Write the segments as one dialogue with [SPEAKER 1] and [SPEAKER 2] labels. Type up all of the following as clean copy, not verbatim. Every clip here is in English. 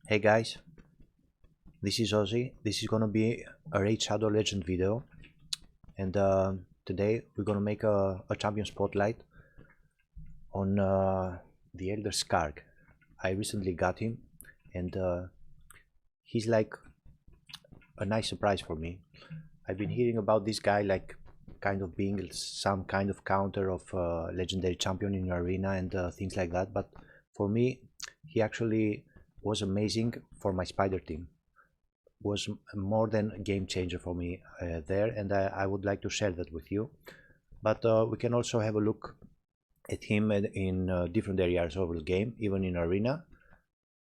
[SPEAKER 1] Hey guys, this is Ozzy. This is gonna be a Raid Shadow Legend video, and today we're gonna make a champion spotlight on the Elder Skarg. I recently got him, and he's like a nice surprise for me. I've been hearing about this guy like kind of being some kind of counter of legendary champion in arena and things like that, but for me, he actually was amazing for my spider team. Was more than a game changer for me there, and I would like to share that with you. But we can also have a look at him in different areas of the game, even in arena.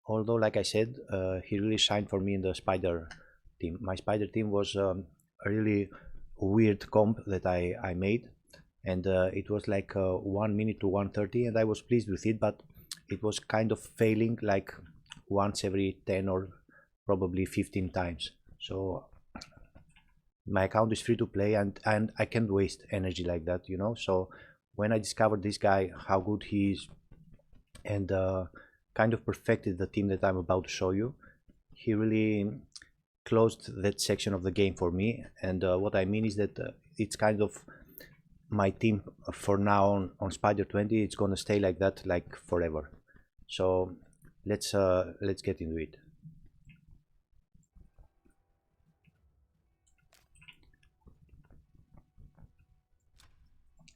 [SPEAKER 1] Although, like I said, he really shined for me in the spider team. My spider team was a really weird comp that I made, and it was like 1 minute to 1:30, and I was pleased with it, but it was kind of failing like once every 10 or probably 15 times. So my account is free to play, and I can't waste energy like that, you know. So when I discovered this guy, how good he is, and kind of perfected the team that I'm about to show you, he really closed that section of the game for me. And what I mean is that it's kind of my team for now on Spider 20. It's gonna stay like that like forever. So let's get into it.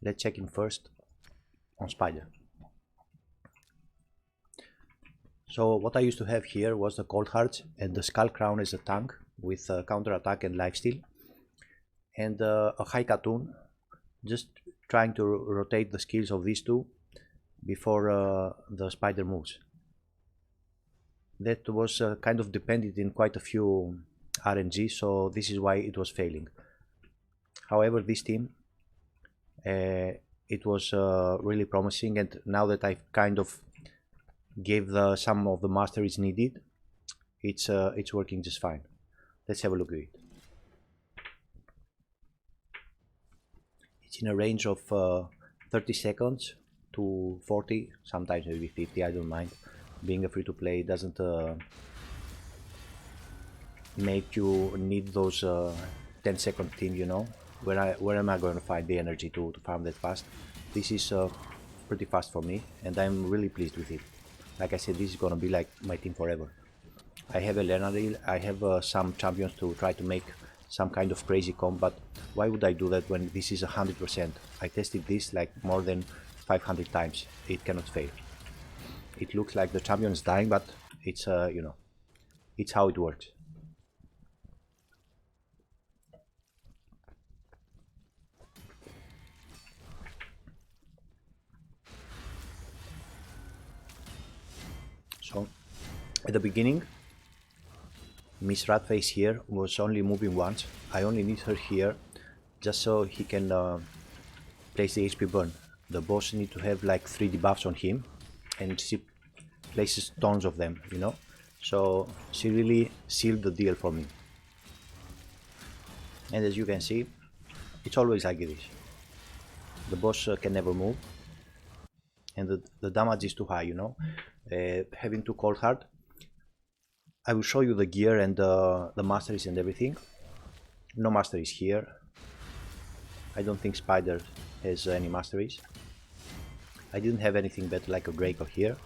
[SPEAKER 1] Let's check in first on Spider. So what I used to have here was the Cold Hearts and the Skull Crown as a tank with counter attack and lifesteal, and a high Katoon, just trying to rotate the skills of these two before the Spider moves. That was kind of dependent in quite a few RNG, so this is why it was failing. However, this team, it was really promising, and now that I've kind of gave some of the masteries needed, it's working just fine. Let's have a look at it. It's in a range of 30 seconds to 40, sometimes maybe 50, I don't mind. Being a free-to-play doesn't make you need those 10-second team, you know. Where am I going to find the energy to farm that fast? This is pretty fast for me, and I'm really pleased with it. Like I said, this is going to be like my team forever. I have a Lenaril, I have some champions to try to make some kind of crazy comp, but why would I do that when this is 100%? I tested this like more than 500 times. It cannot fail. It looks like the champion is dying, but it's you know, it's how it works. So at the beginning, Miss Ratface here was only moving once. I only need her here just so he can place the HP burn. The boss need to have like 3 debuffs on him, and she places tons of them, you know. So she really sealed the deal for me. And as you can see, it's always like this. The boss can never move, and the damage is too high, you know. Having 2 cold hard, I will show you the gear and the masteries and everything. No masteries here. I don't think Spider has any masteries. I didn't have anything better like a Draco here,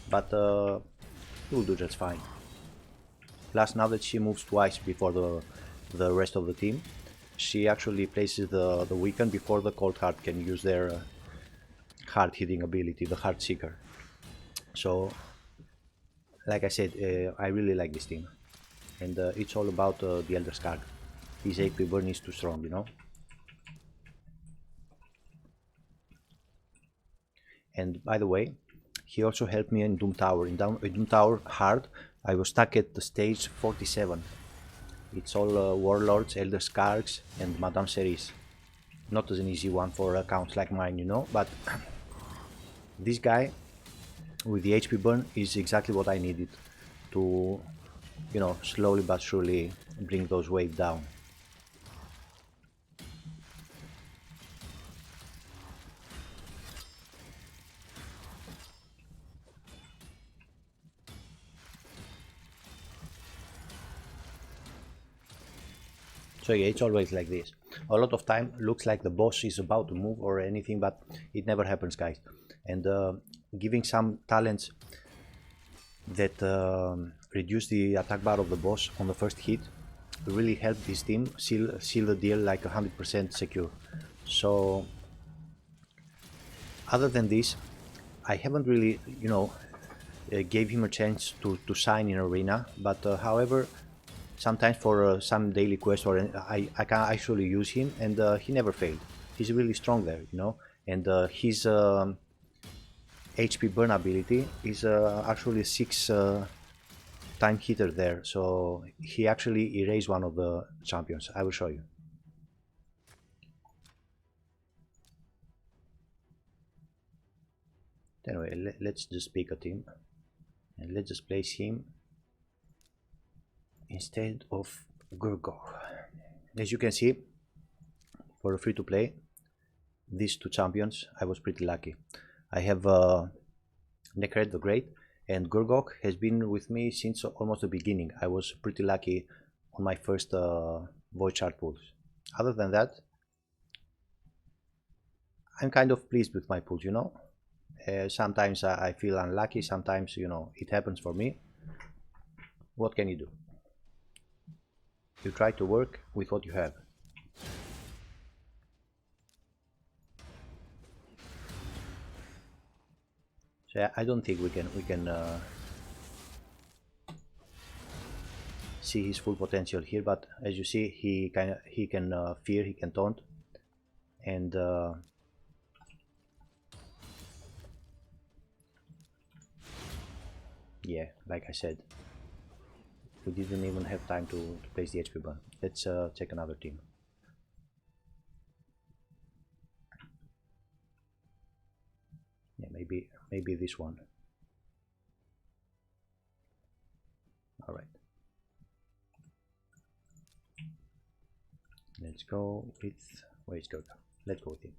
[SPEAKER 1] but it will do just fine. Plus, now that she moves twice before the rest of the team, she actually places the weaken before the cold heart can use their hard hitting ability, the Heart Seeker. So like I said, I really like this team, and it's all about the Elder Skarg. His AP burn is too strong, you know. And by the way, he also helped me in Doom Tower. In Doom Tower hard, I was stuck at the stage 47. It's all Warlords, Elder Skargs, and Madame Cerise. Not as an easy one for accounts like mine, you know, but this guy with the HP burn is exactly what I needed to, you know, slowly but surely bring those waves down. So yeah, it's always like this. A lot of time looks like the boss is about to move or anything, but it never happens, guys. And giving some talents that reduce the attack bar of the boss on the first hit really help this team seal the deal like 100% secure. So other than this, I haven't really, gave him a chance to shine in arena, but however, sometimes for some daily quest or I can actually use him, and he never failed. He's really strong there, and his HP burn ability is actually 6 time hitter there, so he actually erased one of the champions. I will show you. Anyway, let's just pick a team and let's just place him instead of Gurgok. As you can see, for a free to play, these two champions, I was pretty lucky. I have Necred the Great, and Gurgok has been with me since almost the beginning. I was pretty lucky on my first void shard pulls. Other than that, I'm kind of pleased with my pulls, sometimes I feel unlucky, sometimes, it happens for me. What can you do? You try to work with what you have. So I don't think we can see his full potential here, but as you see, he can fear, he can taunt, and yeah, like I said, we didn't even have time to place the HP burn. Let's check another team. Yeah, maybe this one. All right. Let's go with, where's Gurgok? Let's go with him.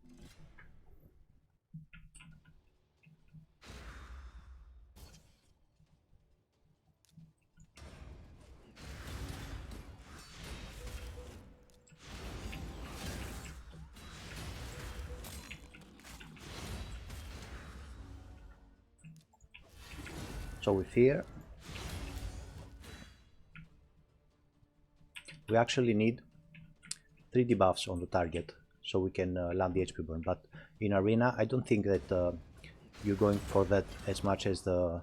[SPEAKER 1] So with here, we actually need 3 debuffs on the target so we can land the HP burn, but in arena I don't think that you're going for that as much as the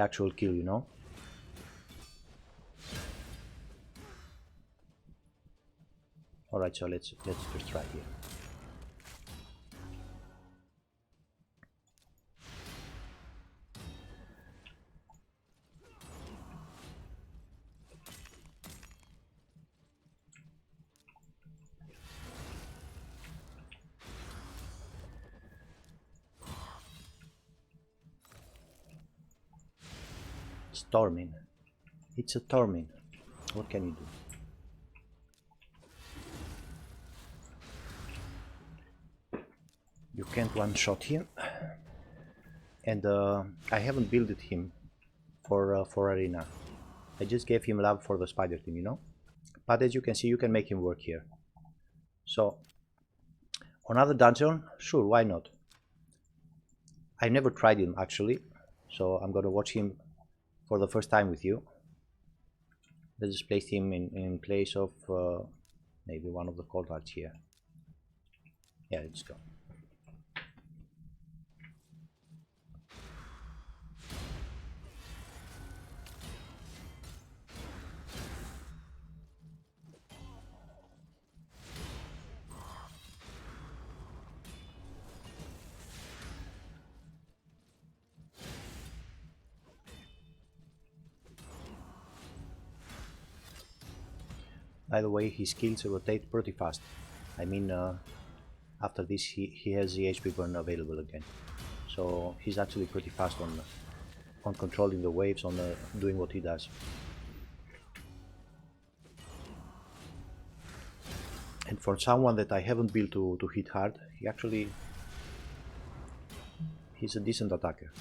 [SPEAKER 1] actual kill, Alright, so let's just try here. Storming. It's a Tormin. What can you do? You can't one-shot him, and I haven't builded him for arena. I just gave him love for the spider team, But as you can see, you can make him work here. So on other dungeon, sure, why not? I never tried him actually, so I'm gonna watch him for the first time with you. Let's just place him in place of maybe one of the cold hearts here. Yeah, let's go. By the way, his skills rotate pretty fast. I mean, after this he has the HP burn available again. So he's actually pretty fast on controlling the waves, on doing what he does. And for someone that I haven't built to hit hard, he's a decent attacker.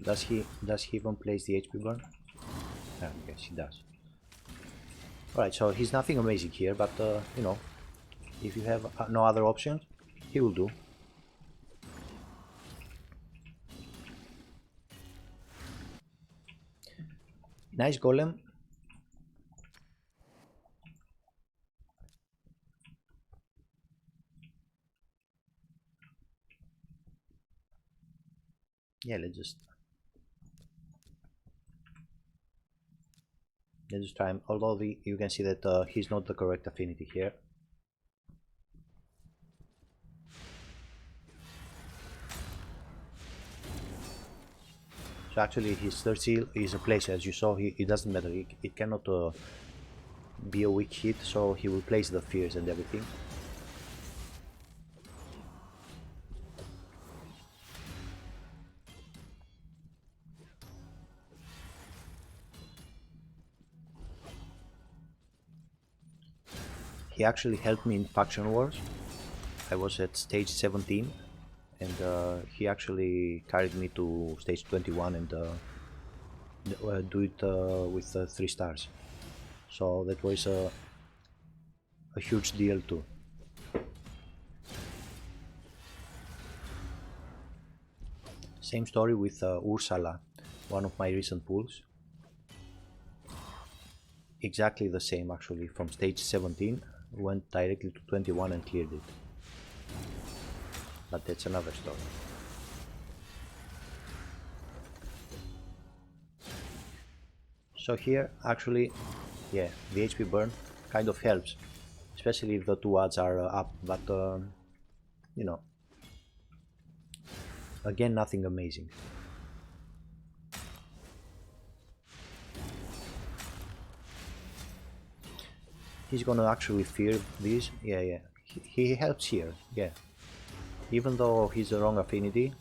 [SPEAKER 1] Does he even place the HP burn? Ah, yes, he does. Alright, so he's nothing amazing here, but you know, if you have no other options, he will do. Nice golem. Yeah, let's just try him. Although you can see that he's not the correct affinity here. So actually his third seal is a place, as you saw. It doesn't matter, it cannot be a weak hit, so he will place the fears and everything. He actually helped me in faction wars. I was at stage 17 and he actually carried me to stage 21 and do it with 3 stars. So that was a huge deal too. Same story with Ursula, one of my recent pulls. Exactly the same actually, from stage 17 went directly to 21 and cleared it. But that's another story. So here actually, yeah, the HP burn kind of helps, especially if the 2 odds are up, but you know, again, nothing amazing. He's gonna actually fear this. Yeah, he helps here, yeah. Even though he's the wrong affinity,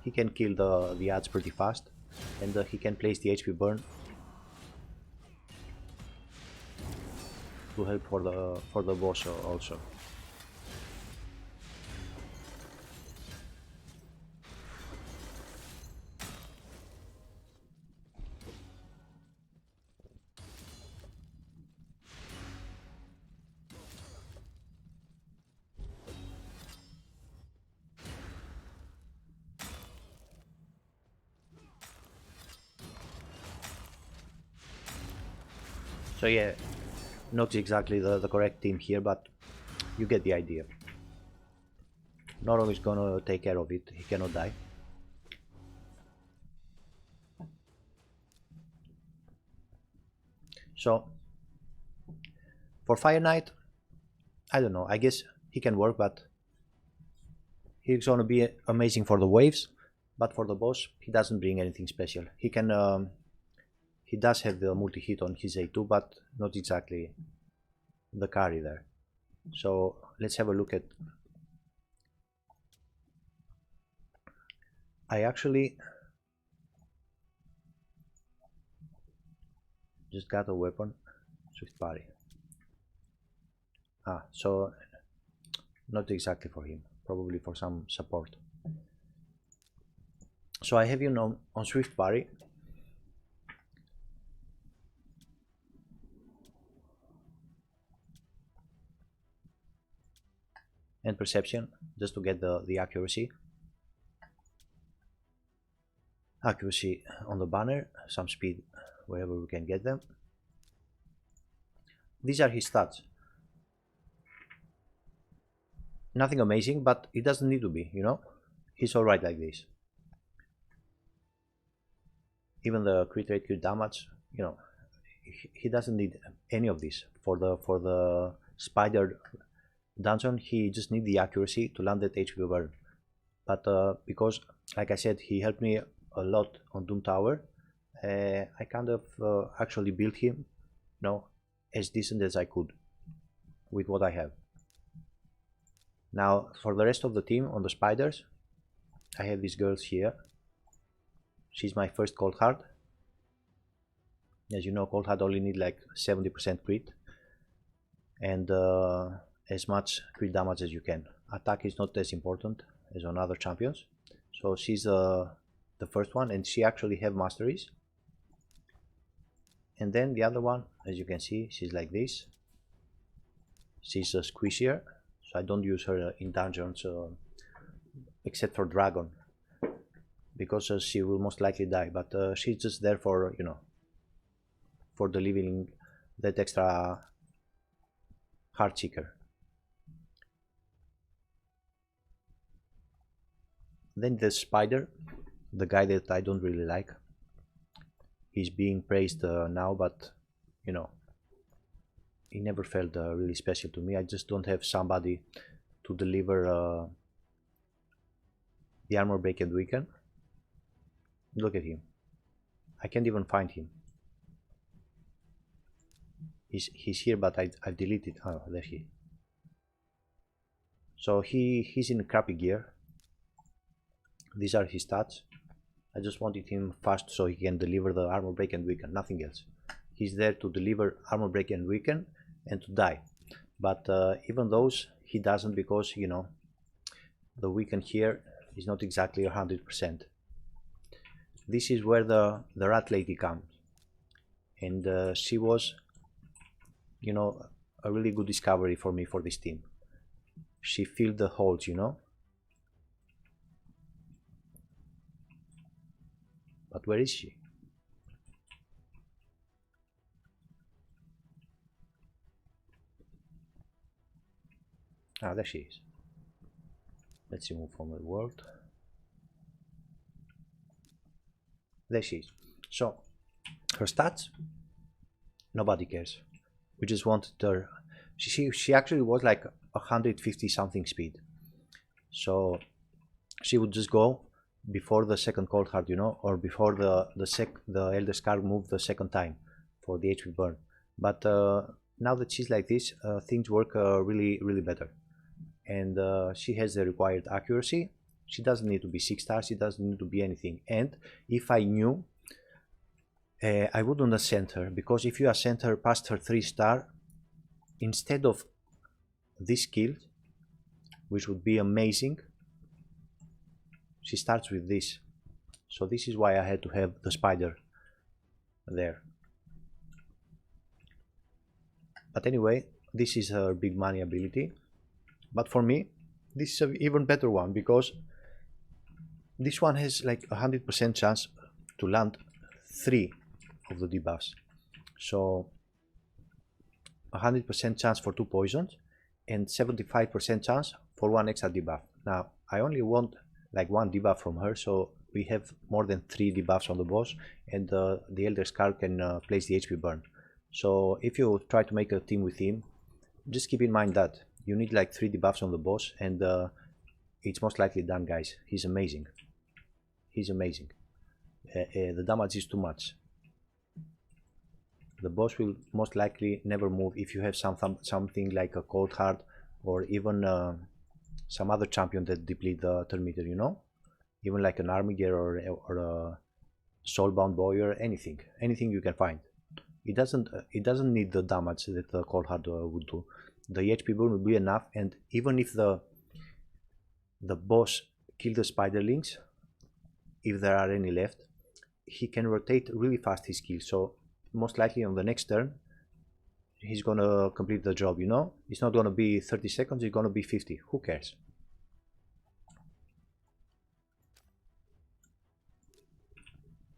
[SPEAKER 1] he can kill the odds pretty fast, and he can place the HP burn to help for the boss also. So yeah, not exactly the correct team here, but you get the idea. Noro is gonna take care of it, he cannot die. So, for Fire Knight, I don't know, I guess he can work, but he's gonna be amazing for the waves, but for the boss, he doesn't bring anything special. He can, he does have the multi-hit on his A2, but not exactly the carry there. So, let's have a look at... I actually just got a weapon, Swift Parry. Ah, so not exactly for him, probably for some support. So I have you know on Swift Parry. And perception, just to get the accuracy. Accuracy on the banner, some speed wherever we can get them. These are his stats. Nothing amazing, but it doesn't need to be, you know? He's alright like this. Even the crit rate, crit damage, you know, he doesn't need any of this. For the spider dungeon, he just needs the accuracy to land that HP burn. But because, like I said, he helped me a lot on Doom Tower, I kind of actually built him, you know, as decent as I could with what I have. Now for the rest of the team on the spiders, I have these girls here. She's my first cold hard. As you know, cold hard only need like 70% crit and as much crit damage as you can. Attack is not as important, as on other champions. So she's the first one, and she actually have masteries. And then the other one, as you can see, she's like this. She's a squishier, so I don't use her in dungeons except for dragon, because she will most likely die, but she's just there for, you know, for delivering that extra heart seeker. Then the spider, the guy that I don't really like. He's being praised now, but you know, he never felt really special to me. I just don't have somebody to deliver the armor break and weaken. Look at him. I can't even find him. He's here, but I've deleted. Oh, there he. So he's in crappy gear. These are his stats. I just wanted him fast so he can deliver the armor break and weaken, nothing else. He's there to deliver armor break and weaken and to die. But even those he doesn't, because, you know, the weaken here is not exactly 100%. This is where the rat lady comes, and she was, you know, a really good discovery for me for this team. She filled the holes, you know. But where is she? Ah, there she is. Let's remove from the world. There she is. So, her stats, nobody cares. We just wanted her. She actually was like 150 something speed. So, she would just go before the second cold heart, you know, or before the elder skarg moved the second time for the HP burn. But now that she's like this, things work really better, and she has the required accuracy. She doesn't need to be 6 stars, she doesn't need to be anything. And if I knew, I wouldn't ascend her, because if you ascend her past her 3-star, instead of this skill, which would be amazing, she starts with this. So this is why I had to have the spider there. But anyway, this is her big money ability. But for me, this is an even better one, because this one has like 100% chance to land 3 of the debuffs. So 100% chance for 2 poisons and 75% chance for 1 extra debuff. Now I only want like 1 debuff from her, so we have more than 3 debuffs on the boss, and the elder skarg can place the HP burn. So if you try to make a team with him, just keep in mind that you need like 3 debuffs on the boss, and it's most likely done, guys. He's amazing. He's amazing. The damage is too much. The boss will most likely never move if you have something like a cold heart, or even some other champion that deplete the turn meter, you know, even like an army gear or a soulbound boy or anything you can find. It doesn't need the damage that the cold heart would do. The HP burn will be enough, and even if the boss kill the spiderlings, if there are any left, he can rotate really fast his skill. So most likely on the next turn he's gonna complete the job, you know. It's not gonna be 30 seconds, it's gonna be 50. Who cares?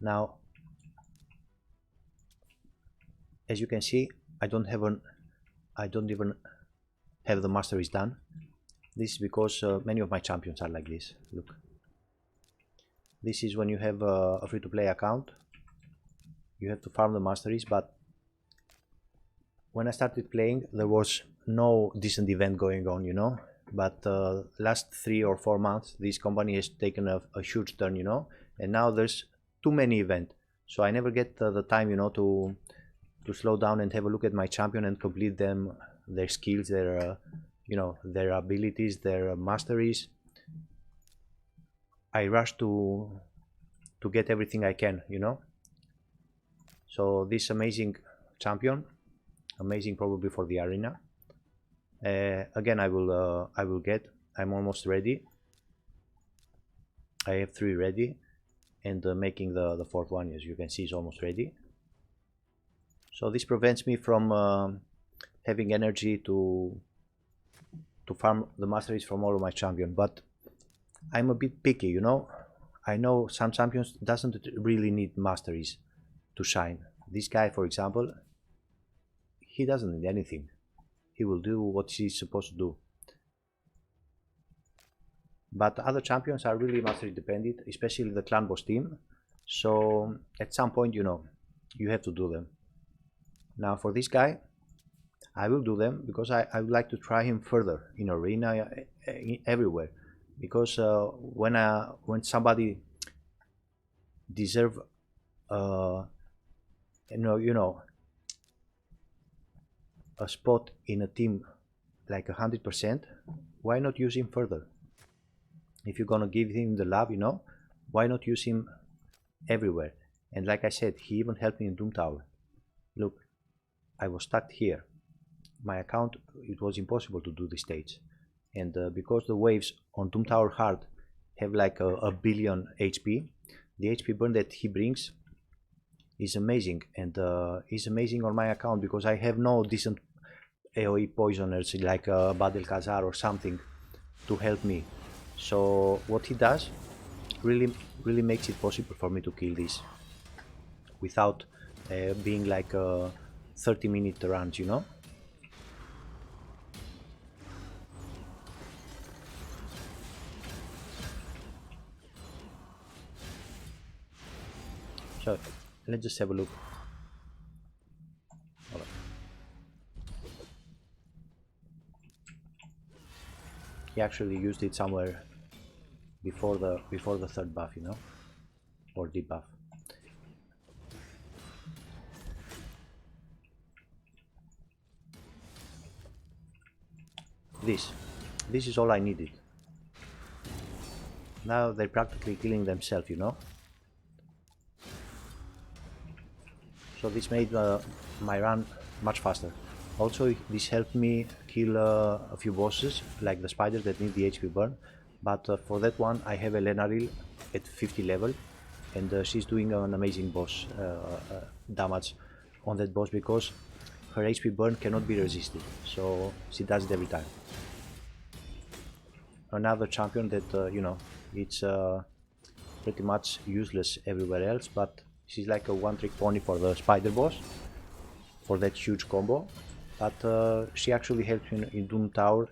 [SPEAKER 1] Now, as you can see, I don't even have the masteries done. This is because many of my champions are like this. Look, this is when you have a free-to-play account, you have to farm the masteries. But when I started playing, there was no decent event going on, you know. But last 3 or 4 months, this company has taken a huge turn, you know, and now there's too many events, so I never get the time, you know, to slow down and have a look at my champion and complete them, their skills, their you know, their abilities, their masteries. I rush to get everything I can, you know. So this amazing champion, amazing probably for the arena. Again, I will get. I'm almost ready. I have 3 ready, and making the 4th one, as you can see, is almost ready. So this prevents me from having energy to farm the masteries from all of my champions. But I'm a bit picky, you know. I know some champions doesn't really need masteries to shine. This guy, for example, he doesn't need anything. He will do what he's supposed to do. But other champions are really mastery dependent, especially the clan boss team. So at some point, you know, you have to do them. Now for this guy, I will do them because I would like to try him further in arena, everywhere. Because when somebody deserve, you know, a spot in a team like 100%, why not use him further? If you're gonna give him the love, you know, why not use him everywhere? And like I said, he even helped me in Doom Tower. Look, I was stuck here. My account, it was impossible to do this stage. And because the waves on Doom Tower Hard have like a billion HP, the HP burn that he brings is amazing. And is amazing on my account because I have no decent AoE poisoners like Badel Khazar or something to help me. So what he does really makes it possible for me to kill this without being like 30-minute runs, you know. So let's just have a look. He actually used it somewhere before the 3rd buff, you know, or debuff. This is all I needed. Now they're practically killing themselves, you know. So this made my run much faster. Also, this helped me kill a few bosses, like the spiders that need the HP burn. But for that one, I have Elenaril at 50 level, and she's doing an amazing boss damage on that boss because her HP burn cannot be resisted. So she does it every time. Another champion that, you know, it's pretty much useless everywhere else, but she's like a one-trick pony for the spider boss, for that huge combo. But she actually helps me in Doom Tower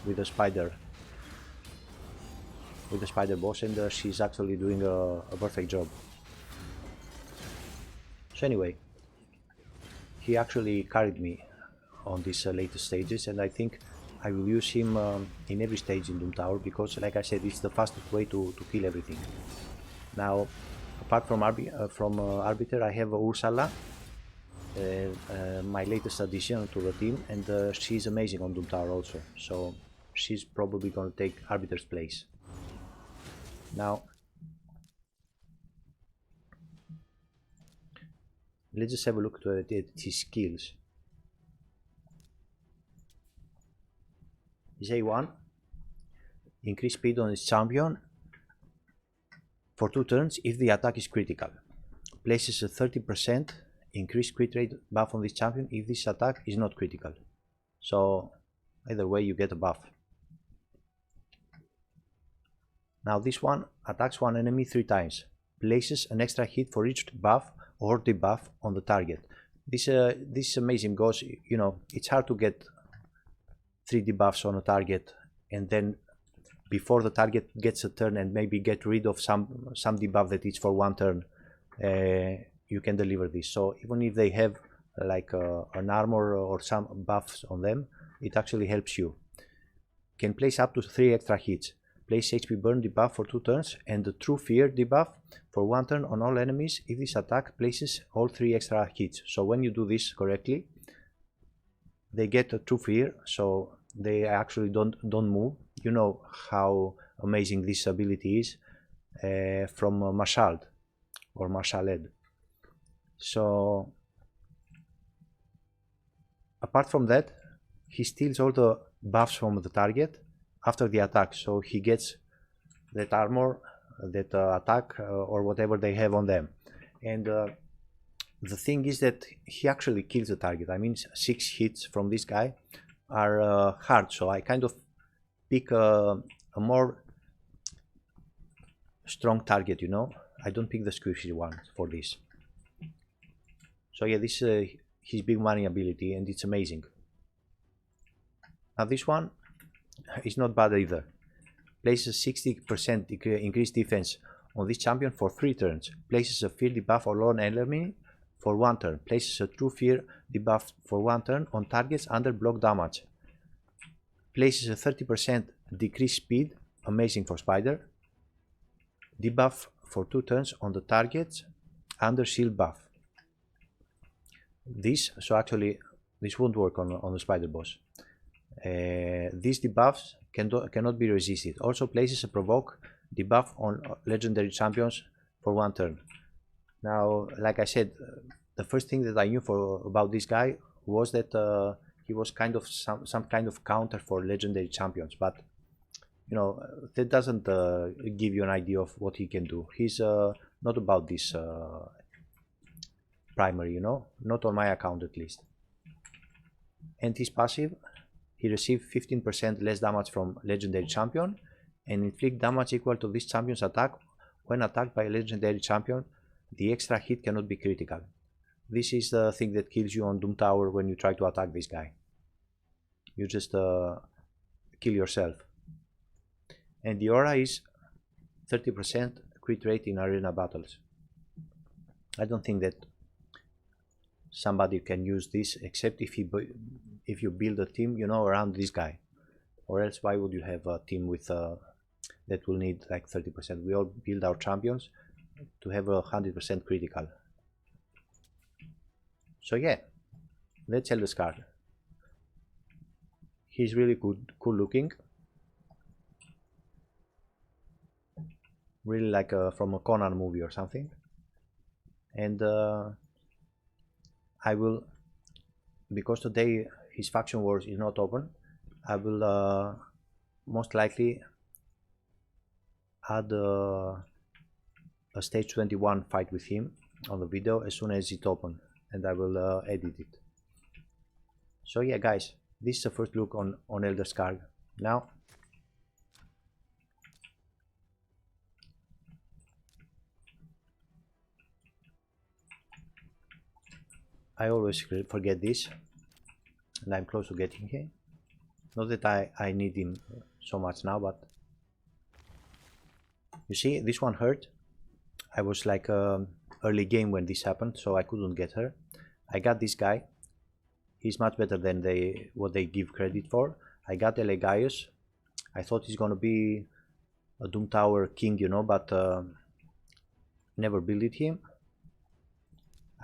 [SPEAKER 1] with the spider boss, and she's actually doing a perfect job. So anyway, he actually carried me on these latest stages, and I think I will use him in every stage in Doom Tower because, like I said, it's the fastest way to kill everything. Now, apart from Arbiter, I have Ursula, my latest addition to the team, and she's amazing on Doom Tower also. So she's probably going to take Arbiter's place. Now, let's just have a look at his skills. His A1, increase speed on his champion for 2 turns if the attack is critical. Places a 30% increased crit rate buff on this champion if this attack is not critical. So either way you get a buff. Now this one attacks one enemy 3 times. Places an extra hit for each buff or debuff on the target. This is amazing because, you know, it's hard to get 3 debuffs on a target and then before the target gets a turn and maybe get rid of some debuff that is for 1 turn, you can deliver this. So even if they have like an armor or some buffs on them, it actually helps you. Can place up to 3 extra hits. Place HP burn debuff for 2 turns and the True Fear debuff for 1 turn on all enemies if this attack places all 3 extra hits. So when you do this correctly, they get a True Fear, so they actually don't move. You know how amazing this ability is from Marshalled or Marshalled. So apart from that, he steals all the buffs from the target after the attack, so he gets that armor that attack or whatever they have on them. And the thing is that he actually kills the target. I mean, 6 hits from this guy are hard, so I kind of pick a more strong target, you know. I don't pick the squishy one for this. So yeah, this is his big money ability, and it's amazing. Now this one is not bad either. Places 60% increased defense on this champion for 3 turns. Places a fear debuff on lone enemy for 1 turn. Places a true fear debuff for 1 turn on targets under block damage. Places a 30% decreased speed, amazing for Spider. Debuff for 2 turns on the targets under shield buff. So actually this won't work on the Spider boss. These debuffs cannot be resisted. Also places a provoke debuff on legendary champions for 1 turn. Now, like I said, the first thing that I knew about this guy was that he was kind of some kind of counter for legendary champions, but you know, that doesn't give you an idea of what he can do. He's not about this primary, you know, not on my account at least. And his passive, he received 15% less damage from legendary champion and inflict damage equal to this champion's attack when attacked by a legendary champion. The extra hit cannot be critical. This is the thing that kills you on Doom Tower when you try to attack this guy. You just kill yourself. And the aura is 30% crit rate in arena battles. I don't think that somebody can use this except if you build a team, you know, around this guy. Or else why would you have a team with that will need like 30%? We all build our champions to have 100% critical. So yeah, let's sell the skarg. He's really good, cool looking. Really like from a Conan movie or something. And I will, because today his faction wars is not open, I will most likely add a stage 21 fight with him on the video as soon as it's open, and I will edit it. So yeah guys, this is the first look on Elder Skarg. Now I always forget this, and I'm close to getting him. Not that I need him so much now, but you see, this one hurt. I was like early game when this happened, so I couldn't get her. I got this guy. He's much better than what they give credit for. I got Elegaius. I thought he's gonna be a Doom Tower king, you know, but never built him.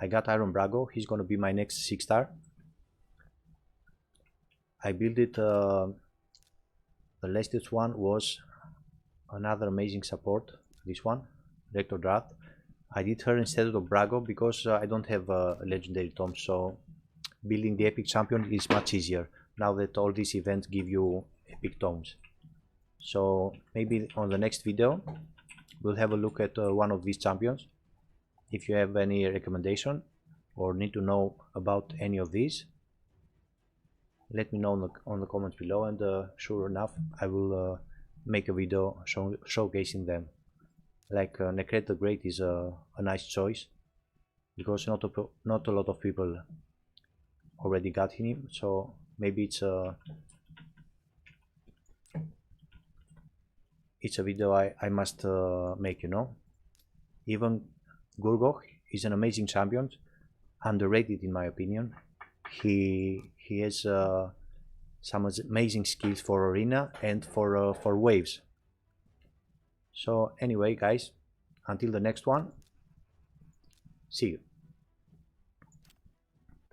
[SPEAKER 1] I got Iron Brago. He's gonna be my next 6-star. I built it. The latest one was another amazing support. This one, Rector Drath. I did her instead of Brago because I don't have a legendary tome, so building the epic champion is much easier now that all these events give you epic tomes. So maybe on the next video we'll have a look at one of these champions. If you have any recommendation or need to know about any of these, let me know on the comments below, and sure enough I will make a video showcasing them. Like Necret the Great is a nice choice because not a lot of people already got him, so maybe it's a video I must make, you know. Even Gurgok is an amazing champion, underrated in my opinion. He has some amazing skills for arena and for waves. So anyway guys, until the next one, see you.